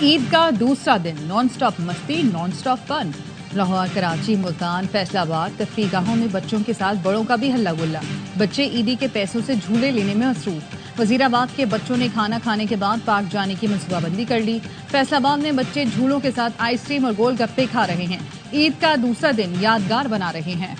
ईद का दूसरा दिन नॉन स्टॉप मस्ती, non stop fun. Lahore, Karachi, Multan, Faisalabad तफरीगाहों में बच्चों के साथ बड़ों का भी हल्ला गुल्ला। बच्चे ईदी के पैसों से झूले लेने में मसरूफ। वजीराबाद के बच्चों ने खाना खाने के बाद पार्क जाने की मनसूबाबंदी कर ली। फैसलाबाद में बच्चे झूलों के साथ आइसक्रीम और गोलगप्पे खा रहे हैं। ईद का दूसरा दिन यादगार बना रहे हैं।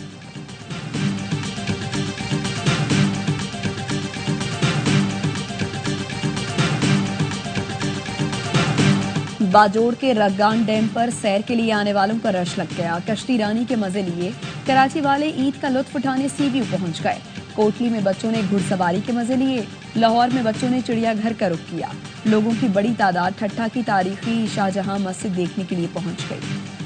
बाजोड़ के रग्गान डैम पर सैर के लिए आने वालों का रश लग गया। कश्ती रानी के मजे लिए कराची वाले ईद का लुत्फ उठाने सी व्यू पहुंच गए। कोटली में बच्चों ने घुड़सवारी के मजे लिए। लाहौर में बच्चों ने चिड़ियाघर का रुख किया। लोगों की बड़ी तादाद ठट्ठा की तारीखी शाहजहां मस्जिद देखने के लिए पहुंच गई।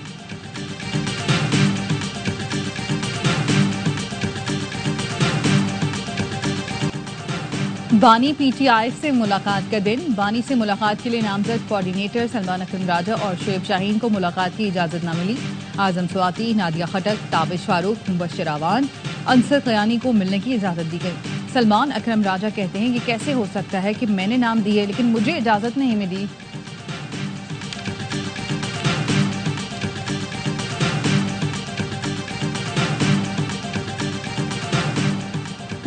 बानी पीटीआई से मुलाकात का दिन। बानी से मुलाकात के लिए नामजद कोऑर्डिनेटर सलमान अकरम राजा और शुएब शाहीन को मुलाकात की इजाजत न मिली। आजम स्वाति, नादिया खटक, ताबिश फारूक, मुबश्शिर अवान, अंसर कयानी को मिलने की इजाजत दी गई। सलमान अकरम राजा कहते हैं, ये कैसे हो सकता है कि मैंने नाम दिए लेकिन मुझे इजाजत नहीं मिली।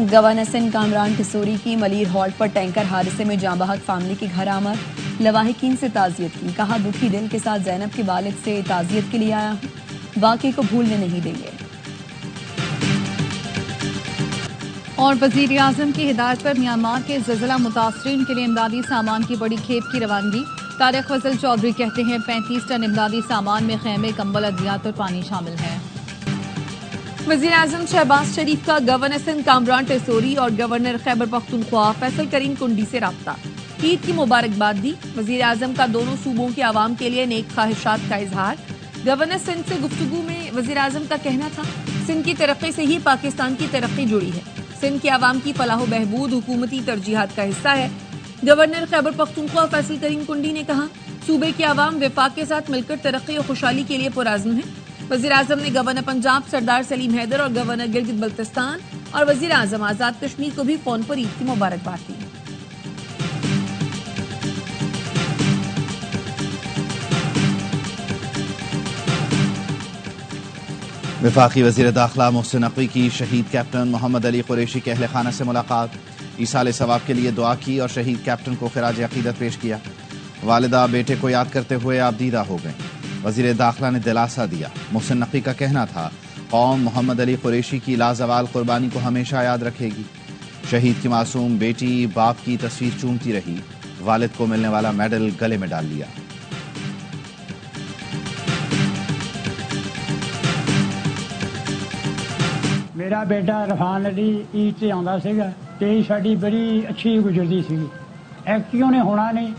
गवर्नर सिंध कामरान टिसोरी की मलीर हॉल्ट पर टैंकर हादसे में जाँ बहक फैमिली के घर आमद। लवाहिकीन से ताजियत की। कहा, दुखी दिल के साथ जैनब के वालिद से ताजियत के लिए आया हूँ, वाकई को भूलने नहीं देंगे। और वजीर आजम की हिदायत पर म्यांमार के ज़लज़ला मुतासरीन के लिए इमदादी सामान की बड़ी खेप की रवानगी। तारिक फजल चौधरी कहते हैं, 35 टन इमदादी सामान में खैमे, कंबल, अद्वियात और पानी शामिल है। वज़ीर आज़म शहबाज शरीफ का गवर्नर सिंध कामरान टिसोरी और गवर्नर खैबर पख्तूनख्वा फैसल करीम कुंडी से राब्ता। ईद की मुबारकबाद दी। वज़ीर आज़म का दोनों सूबों के आवाम के लिए नेक ख्वाहिशात का इजहार। गवर्नर सिंध से गुफ्तगू में वज़ीर आज़म का कहना था, सिंध की तरक्की से ही पाकिस्तान की तरक्की जुड़ी है। सिंध के आवाम की फलाह बहबूद हुकूमती तरजीहात का हिस्सा है। गवर्नर खैबर पख्तूनख्वा फैसल करीम कुंडी ने कहा, सूबे के आवाम विफाक के साथ मिलकर तरक्की और खुशहाली के लिए पुराज़्म है। वज़ीर आज़म ने गवर्नर पंजाब सरदार सलीम हैदर और गवर्नर गिलगित बल्तिस्तान और वज़ीर आज़म आज़ाद कश्मीर को भी फोन पर ईद की मुबारकबाद दी। वफाकी वज़ीर दाखिला मोहसिन नकवी की शहीद कैप्टन मोहम्मद अली कुरैशी के अहल खाना से मुलाकात। ईसाले सवाब के लिए दुआ की और शहीद कैप्टन को खिराज अकीदत पेश किया। वालिदा बेटे को याद करते हुए आबदीदा हो गए। वज़ीर दाखिला ने दिलासा दिया। मोहसिन नकवी का कहना था, कौम मोहम्मद अली कुरैशी की लाजवाल कुर्बानी को हमेशा याद रखेगी। शहीद की मासूम बेटी बाप की तस्वीर चूमती रही। वालिद को मिलने वाला मेडल गले में डाल लिया। मेरा बेटा रफान अली ईद से आंदा सीगा ते साडी बड़ी अच्छी गुजरती सीगी। एक्टियों ने होना नहीं,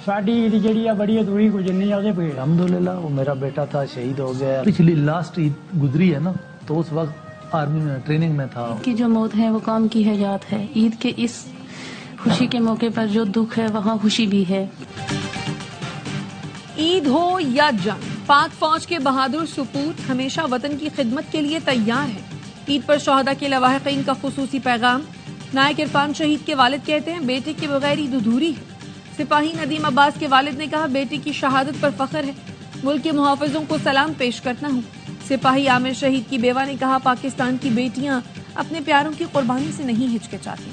साडी ईद जड़ी बड़ी अधूरी गुजरनी है। अल्हम्दुलिल्लाह वो मेरा बेटा था, शहीद हो गया। पिछली लास्ट ईद गुजरी है ना, तो उस वक्त आर्मी में ट्रेनिंग में था। की जो मौत है वो काम की है याद है। ईद के इस खुशी के मौके पर जो दुख है वहाँ खुशी भी है। ईद हो या जंग, पाक फौज के बहादुर सपूत हमेशा वतन की खिदमत के लिए तैयार है। ईद पर शोहदा के लवाहिकीन का खुसूसी पैगाम। नायक इरफान शहीद के वालिद कहते हैं, बेटे के बगैर ईद अधूरी है। सिपाही नदीम अब्बास के वालिद ने कहा, बेटे की शहादत पर फख्र है, मुल्क के मुहाफिजों को सलाम पेश करता हूँ। सिपाही आमिर शहीद की बेवा ने कहा, पाकिस्तान की बेटियां अपने प्यारों की कुर्बानी से नहीं हिचकिचाती।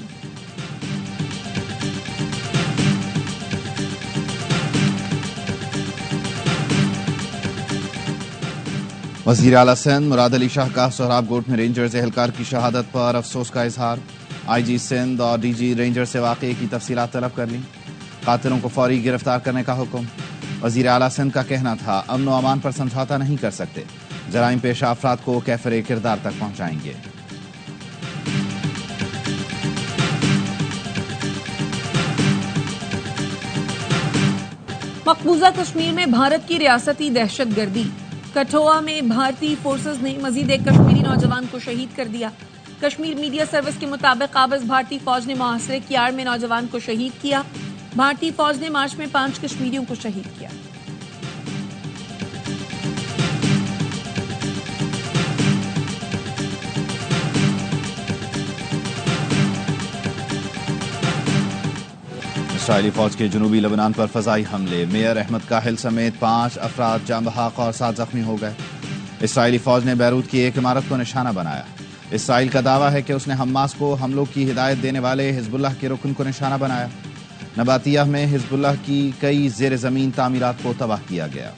वज़ीर आला सिंध मुराद अली शाह का सोहराब गोट में रेंजर्स एहलकार की शहादत पर अफसोस का इजहार। IG सिंध और DG रेंजर से वाक़े की तफसीलात तलब कर ली। कातिलों को फौरी गिरफ्तार करने का हुक्म। वज़ीर आला सिंध का कहना था, अमन व अमान पर समझौता नहीं कर सकते, जराइम पेशा अफराद को कैफरे किरदार तक पहुंचाएंगे। मकबूजा कश्मीर में भारत की रियासती दहशतगर्दी। कठुआ में भारतीय फोर्सेस ने मजीद एक कश्मीरी नौजवान को शहीद कर दिया। कश्मीर मीडिया सर्विस के मुताबिक काबिज भारतीय फौज ने मुहासरे की आड़ में नौजवान को शहीद किया। भारतीय फौज ने मार्च में 5 कश्मीरियों को शहीद किया। इसराइली फौज के जनूबी लेबनान पर फजाई हमले, मेयर अहमद काहिल समेत 5 अफराद जाम बहक और 7 जख्मी हो गए। इसराइली फौज ने बैरूत की एक इमारत को निशाना बनाया। इसराइल का दावा है कि उसने हमास को हमलों की हिदायत देने वाले हिजबुल्लाह के रुकन को निशाना बनाया। नबातिया में हिजबुल्लाह की कई जेर जमीन तामीरात को तबाह किया गया।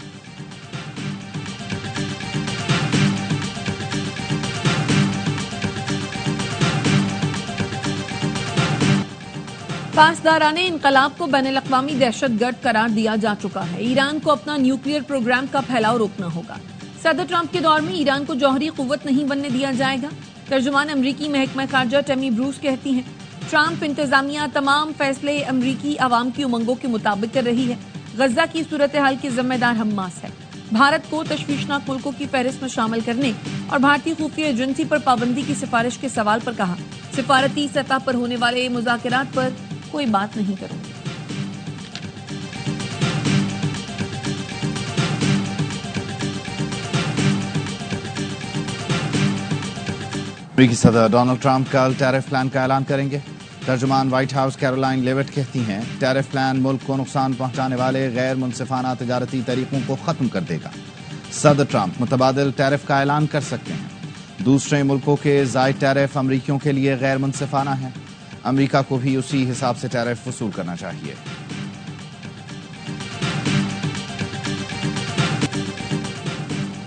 पासदाराने इनकलाब को बैनुल-अक़वामी दहशतगर्द करार दिया जा चुका है। ईरान को अपना न्यूक्लियर प्रोग्राम का फैलाव रोकना होगा। सदर ट्रंप के दौर में ईरान को जौहरी कुव्वत नहीं बनने दिया जाएगा। तर्जुमान अमरीकी महकमा खारजा टेमी ब्रूस कहती हैं, ट्रंप इंतजामिया तमाम फैसले अमरीकी आवाम की उमंगों के मुताबिक कर रही है। गजा की सूरत हाल की जिम्मेदार हमास है। भारत को तशवीशनाक मुल्कों की फहरिस्त में शामिल करने और भारतीय खुफिया एजेंसी पर पाबंदी की सिफारिश के सवाल पर कहा, सिफारती सतह पर होने वाले मुज़ाकरात पर कोई बात नहीं करूंगी। अमेरिकी सदर डोनाल्ड ट्रंप कल टैरिफ प्लान का ऐलान करेंगे। तर्जुमान व्हाइट हाउस कैरोलाइन लेविट कहती हैं, टैरिफ प्लान मुल्क को नुकसान पहुंचाने वाले गैर मुनसिफाना तजारती तरीकों को खत्म कर देगा। सदर ट्रंप मुतबादिल टैरिफ का ऐलान कर सकते हैं। दूसरे मुल्कों के जायद टैरिफ अमरीकियों के लिए गैर मुनसिफाना है। अमेरिका को भी उसी हिसाब से टैरिफ वसूल करना चाहिए।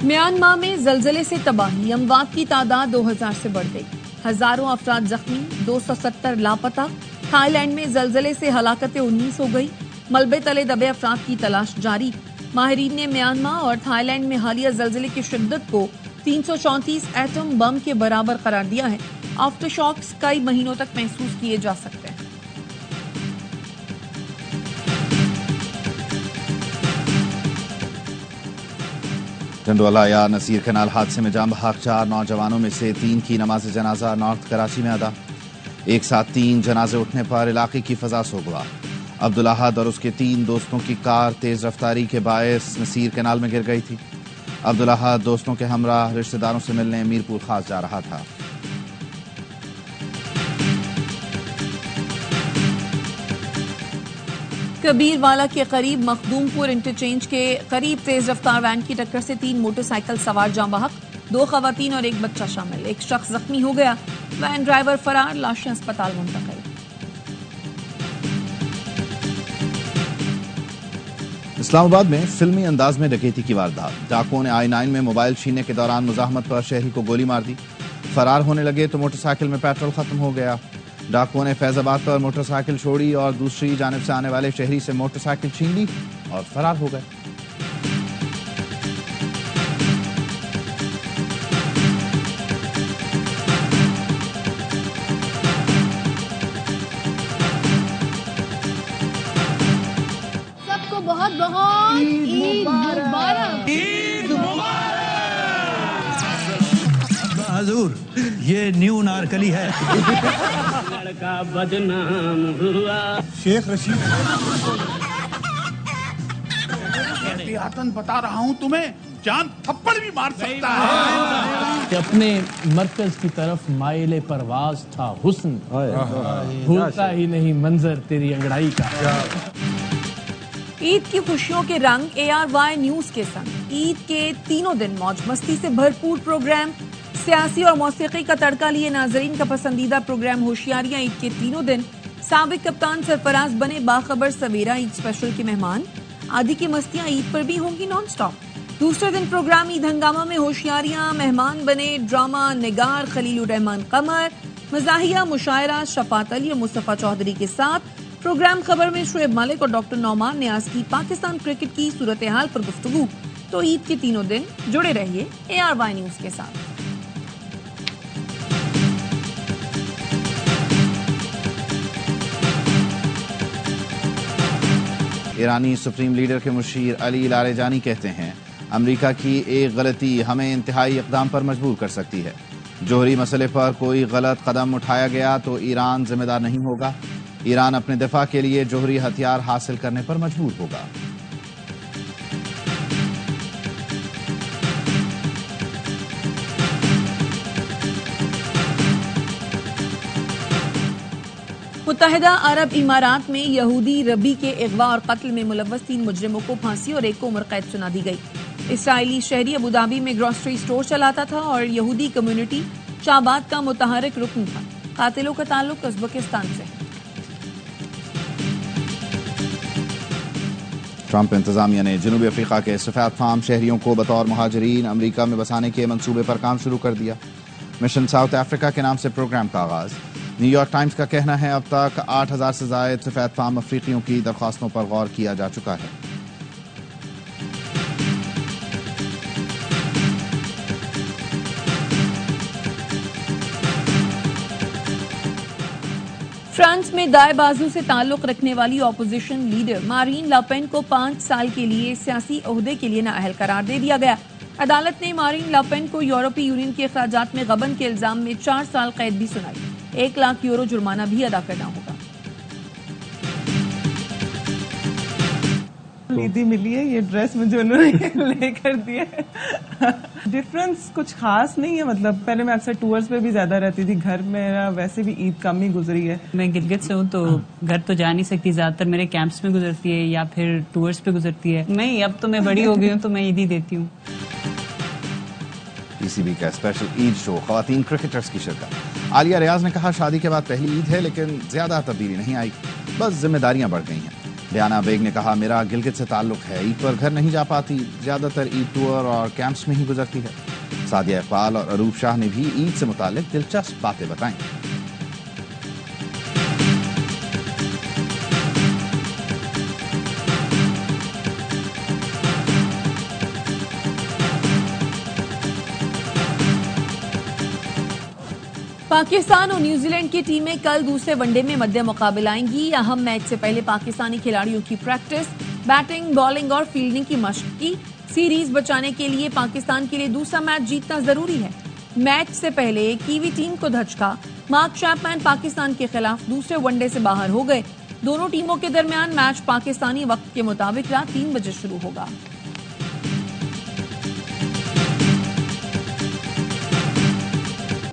म्यांमार में जलजले से तबाही, अमवात की तादाद 2000 से बढ़ गई। हजारों अफराद जख्मी, 270 लापता। थाईलैंड में जलजले से हलाकतें 19 हो गई। मलबे तले दबे अफराद की तलाश जारी। माहिरीन ने म्यांमार और थाईलैंड में हालिया जलजले की शिद्दत को 334 एटम बम के बराबर करार दिया है। आफ्टर शॉक्स कई महीनों तक महसूस किए जा सकते हैं। टंडवाला या नसीर कैनाल हादसे में जाम बहक 4 नौजवानों में से 3 की नमाज जनाजा नॉर्थ कराची में अदा। एक साथ 3 जनाजे उठने पर इलाके की फजा सोगवा। अब्दुल अहद और उसके 3 दोस्तों की कार तेज रफ्तारी के बायस नसीर कैनाल में गिर गई थी। अब्दुल अहद दोस्तों के हमरा रिश्तेदारों से मिलने मीरपुर खास जा रहा था। कबीरवाला के करीब मखदूमपुर इंटरचेंज के करीब तेज रफ्तार वैन की टक्कर से 3 मोटरसाइकिल सवार जाम बहक, 2 खवातीन और 1 बच्चा शामिल। एक शख्स जख्मी हो गया। वैन ड्राइवर फरार, लाशें अस्पताल मुंतकिल। इस्लामाबाद में फिल्मी अंदाज में डकैती की वारदात। डाकुओं ने I-9 में मोबाइल छीनने के दौरान मुजाहमत पर शहरी को गोली मार दी। फरार होने लगे तो मोटरसाइकिल में पेट्रोल खत्म हो गया। डाकुओं ने फैजाबाद पर मोटरसाइकिल छोड़ी और दूसरी जानिब से आने वाले शहरी से मोटरसाइकिल छीन ली और फरार हो गए। सबको बहुत बहुत ईद मुबारक। हजूर, ये न्यू नारकली है। लड़का बदनाम हुआ। शेख रशीद, एहतियातन बता रहा हूँ तुम्हें, जान थप्पड़ भी मार सकता है। अपने मरकज की तरफ माइले परवाज था हुस्न, भूलता ही नहीं मंजर तेरी अंगड़ाई का। ईद की खुशियों के रंग ARY न्यूज के संग। ईद के तीनों दिन मौज मस्ती से भरपूर प्रोग्राम, सियासी और मौसीकी का तड़का लिए नाजरीन का पसंदीदा प्रोग्राम होशियारियां। ईद के तीनों दिन साबिक कप्तान सरफराज बने बाखबर सवेरा ईद स्पेशल के मेहमान। आदि की मस्तियां ईद पर भी होंगी नॉन स्टॉप। दूसरे दिन प्रोग्राम ईद हंगामा में होशियारियां मेहमान बने ड्रामा निगार खलीलुर रहमान कमर, मजाहिया मुशायरा शफात अली और मुस्तफा चौधरी के साथ। प्रोग्राम खबर में शुएब मलिक और डॉक्टर नौमान नियाज की पाकिस्तान क्रिकेट की सूरत हाल पर गुफ्तगू। तो ईद के तीनों दिन जुड़े रहिए ARY न्यूज के साथ। ईरानी सुप्रीम लीडर के मुशीर अली लारेजानी कहते हैं, अमेरिका की एक गलती हमें इंतहाई इक़दाम पर मजबूर कर सकती है। जोहरी मसले पर कोई गलत कदम उठाया गया तो ईरान जिम्मेदार नहीं होगा। ईरान अपने दिफा के लिए जोहरी हथियार हासिल करने पर मजबूर होगा। मुत्तहिदा मुत्तहिदा अरब इमारात में यहूदी रबी के अगवा और कत्ल में मुलव्वस 3 मुजरिमों को फांसी और एक को उम्र कैद सुना दी गई। इसराइली शहरी अबुधाबी में ग्रोसरी स्टोर चलाता था और यहूदी कम्युनिटी शाबाद का मुतहरिक रुकन था। कातिलों का ताल्लुक उज़्बेकिस्तान से है। ट्रंप इंतजामिया ने जनूबी अफ्रीका के सफेद फार्म शहरियों को बतौर मुहाजिरीन अमरीका में बसाने के मंसूबे पर काम शुरू कर दिया। मिशन साउथ अफ्रीका के नाम से प्रोग्राम का आगाज। न्यूयॉर्क टाइम्स का कहना है अब तक 8,000 से जायद सफेद फार्म अफ्रीकियों की दरख्वास्तों पर गौर किया जा चुका है। फ्रांस में दाएं बाजू से ताल्लुक रखने वाली ऑपोजिशन लीडर मारीन लापेन को 5 साल के लिए सियासी ओहदे के लिए नाअहल करार दे दिया गया। अदालत ने मारीन लापेन को यूरोपीय यूनियन के अखराजात में गबन के इल्जाम में 4 साल कैद भी सुनाई। 1 लाख यूरो जुर्माना भी अदा करना होगा। ईदी मिली है, ये ड्रेस मुझे उन्होंने लेकर दिया है। डिफरेंस कुछ खास नहीं है, मतलब पहले मैं अक्सर टूर्स पे भी ज्यादा रहती थी, घर मेरा वैसे भी ईद कम ही गुजरी है। मैं गिलगित से हूँ तो घर तो जा नहीं सकती, ज्यादातर मेरे कैंप्स में गुजरती है या फिर टूर्स पे गुजरती है। नहीं, अब तो मैं बड़ी हो गई हूँ तो मैं ईद ही देती हूँ। पीसीबी का स्पेशल ईद शो, खवातीन क्रिकेटर्स की शिरकत। आलिया रियाज ने कहा शादी के बाद पहली ईद है लेकिन ज्यादा तब्दीली नहीं आई, बस जिम्मेदारियां बढ़ गई हैं। डियाना बेग ने कहा मेरा गिलगित से ताल्लुक है, ईद पर घर नहीं जा पाती, ज्यादातर ईद टूर और कैंप्स में ही गुजरती है। सादिया इकबाल और अरूप शाह ने भी ईद से मुतालिक दिलचस्प बातें बताई। पाकिस्तान और न्यूजीलैंड की टीमें कल दूसरे वनडे में मध्य मुकाबला आएंगी। अहम मैच से पहले पाकिस्तानी खिलाड़ियों की प्रैक्टिस, बैटिंग, बॉलिंग और फील्डिंग की मशक की। सीरीज बचाने के लिए पाकिस्तान के लिए दूसरा मैच जीतना जरूरी है। मैच से पहले कीवी टीम को धचका, मार्क चैपमैन पाकिस्तान के खिलाफ दूसरे वनडे से बाहर हो गए। दोनों टीमों के दरमियान मैच पाकिस्तानी वक्त के मुताबिक रात 3 बजे शुरू होगा।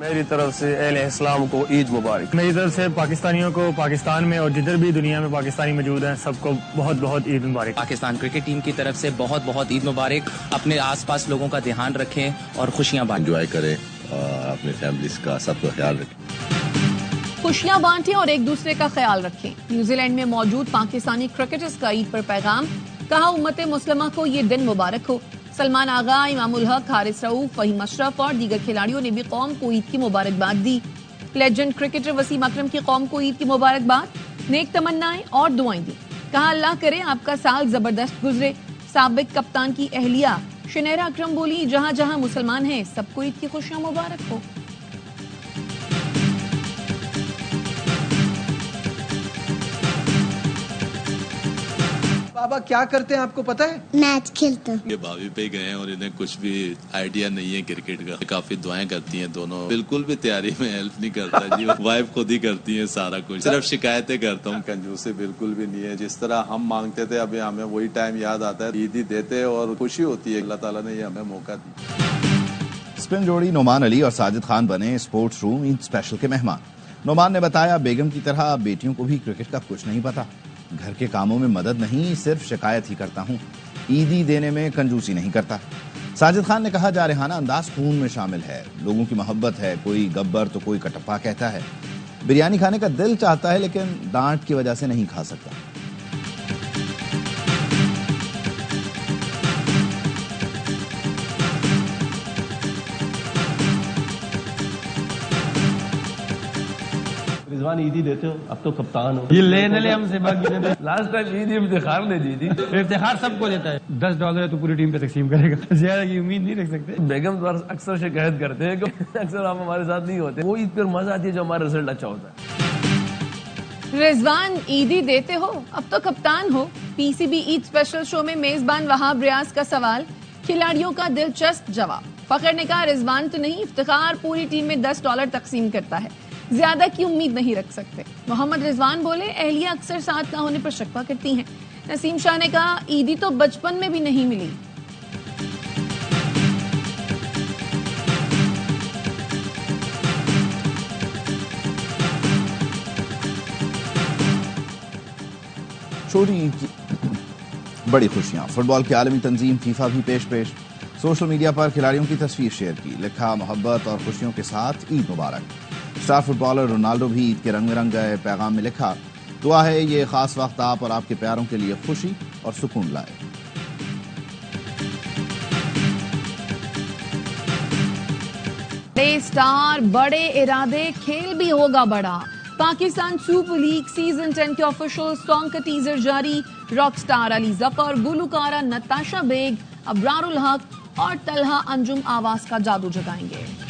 मेरी तरफ से अहले इस्लाम को ईद मुबारक। मेरी तरफ से पाकिस्तानियों को पाकिस्तान में और जिधर भी दुनिया में पाकिस्तानी मौजूद हैं सबको बहुत बहुत ईद मुबारक। पाकिस्तान क्रिकेट टीम की तरफ से बहुत बहुत ईद मुबारक। अपने आसपास लोगों का ध्यान रखें और खुशियां बांटें। एंजॉय करें, अपने फैमिलीज का सबका ख्याल रखें। खुशियां बांटें और एक दूसरे का ख्याल रखें। न्यूजीलैंड में मौजूद पाकिस्तानी क्रिकेटर्स का ईद पर पैगाम, कहा उम्मत मुस्लिमा को ये दिन मुबारक हो। सलमान आगा, इमामुल हक, हारिस रऊफ, फहीम अशरफ और दीगर खिलाड़ियों ने भी कौम को ईद की मुबारकबाद दी। लेजेंड क्रिकेटर वसीम अकरम की कौम को ईद की मुबारकबाद, नेक तमन्नाएं और दुआएं दी। कहा अल्लाह करे आपका साल जबरदस्त गुजरे। साबिक कप्तान की अहलिया शनेरा अकरम बोली जहां जहां मुसलमान हैं सबको ईद की खुशियां मुबारक हो। बाबा क्या करते हैं आपको पता है? मैच खेलते हैं। ये भाभी पे गए हैं और इन्हें कुछ भी आइडिया नहीं है क्रिकेट का। काफी दुआएं करती हैं दोनों, बिल्कुल भी तैयारी में हेल्प नहीं करता जी। वाइफ खुद ही करती है सारा कुछ, सिर्फ शिकायतें करता हूँ। कंजूसी बिल्कुल भी नहीं है। जिस तरह हम मांगते थे अभी हमें वही टाइम याद आता है, ईद ही देते और खुशी होती है। अल्लाह ताला ने ये हमें मौका दिया। स्पिन जोड़ी नोमान अली और साजिद खान बने स्पोर्ट्स रूम ईद स्पेशल के मेहमान। नोमान ने बताया बेगम की तरह बेटियों को भी क्रिकेट का कुछ नहीं पता, घर के कामों में मदद नहीं सिर्फ शिकायत ही करता हूँ, ईदी देने में कंजूसी नहीं करता। साजिद खान ने कहा जारहाना अंदाज खून में शामिल है, लोगों की मोहब्बत है, कोई गब्बर तो कोई कटप्पा कहता है। बिरयानी खाने का दिल चाहता है लेकिन डांट की वजह से नहीं खा सकता। रिजवान ईदी देते हो, अब तो कप्तान हो। ये लेने ले हमसे बाकी लास्ट टाइम ईदी इफ्तिखार ने दी थी। इफ्तिखार सबको देता है। $10 है तो पूरी टीम पे तकसीम करेगा, ज्यादा की उम्मीद नहीं रख सकते। बेगम द्वारा अक्सर शिकायत करते हैं कि अक्सर आप हमारे साथ नहीं होते। वो ईद पर मजा आती है जो हमारा रिजल्ट अच्छा होता है। रिजवान ईदी देते हो, अब तो कप्तान हो। पीसीबी ईद स्पेशल शो में मेजबान वहाब रियाज का सवाल, खिलाड़ियों का दिलचस्प जवाब। फखर ने कहा रिजवान तो नहीं, इफ्तिखार पूरी टीम में $10 तकसीम करता है, ज्यादा की उम्मीद नहीं रख सकते। मोहम्मद रिजवान बोले अहलिया अक्सर साथ ना होने पर शिकवा करती हैं। नसीम शाह ने कहा ईदी तो बचपन में भी नहीं मिली। छोटी ईद की बड़ी खुशियां। फुटबॉल की आलमी तंजीम फीफा भी पेश सोशल मीडिया पर खिलाड़ियों की तस्वीर शेयर की, लिखा मोहब्बत और खुशियों के साथ ईद मुबारक। स्टार फुटबॉलर रोनाल्डो भी ईद के रंग में रंग गए। पैगाम में लिखा, दुआ है ये खास वक्त आप और आपके प्यारों के लिए खुशी और सुकून लाए। बड़े स्टार, बड़े इरादे, खेल भी होगा बड़ा। पाकिस्तान सुपर लीग सीजन 10 के ऑफिशियल सॉन्ग का टीजर जारी। रॉक स्टार अली जफर, गुलकारा नताशा बेग, अबरारुल हक और तलहा अंजुम आवाज का जादू जगाएंगे।